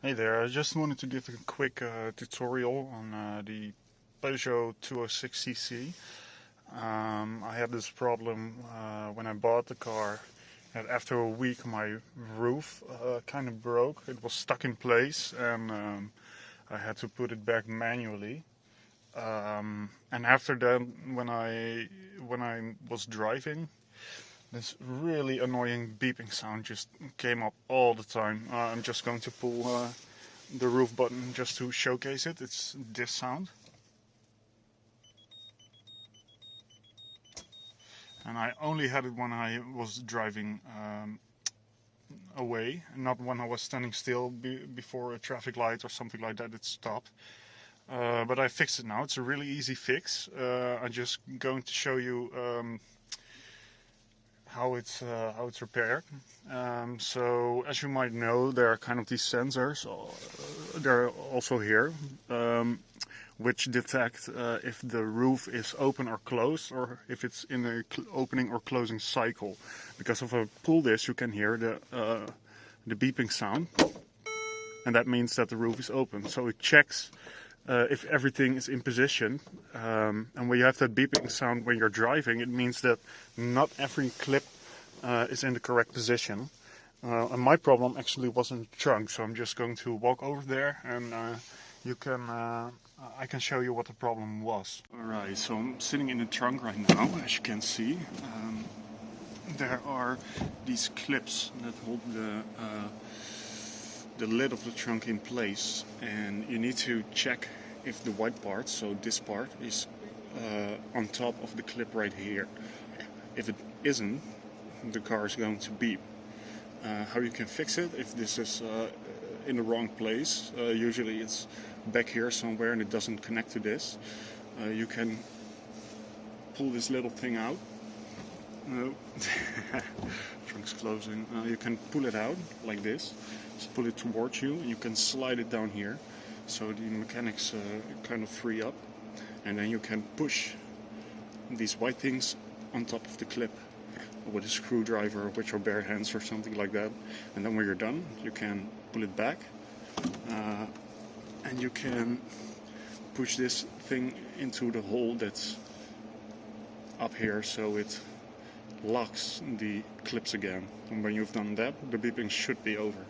Hey there, I just wanted to give a quick tutorial on the Peugeot 206cc. I had this problem when I bought the car, and after a week my roof kind of broke. It was stuck in place, and I had to put it back manually. And after that, when I was driving, this really annoying beeping sound just came up all the time. I'm just going to pull the roof button just to showcase it. It's this sound. And I only had it when I was driving away, not when I was standing still before a traffic light or something like that. It stopped. But I fixed it now. It's a really easy fix. I'm just going to show you how it's repaired. So as you might know, there are kind of these sensors. They're also here, which detect if the roof is open or closed, or if it's in a opening or closing cycle. Because if I pull this, you can hear the beeping sound, and that means that the roof is open. So it checks if everything is in position, and when you have that beeping sound when you're driving, it means that not every clip is in the correct position. And my problem actually was in the trunk, so I'm just going to walk over there, and I can show you what the problem was. Alright, so I'm sitting in the trunk right now, as you can see. There are these clips that hold the lid of the trunk in place, and you need to check if the white part, so this part, is on top of the clip right here. If it isn't, the car is going to beep. How you can fix it if this is in the wrong place, usually it's back here somewhere and it doesn't connect to this, you can pull this little thing out. No, trunk's closing. You can pull it out like this. Just pull it towards you, and you can slide it down here, so the mechanics kind of free up, and then you can push these white things on top of the clip with a screwdriver, with your bare hands or something like that. And then when you're done, you can pull it back, and you can push this thing into the hole that's up here, so it locks the clips again. And when you've done that, the beeping should be over.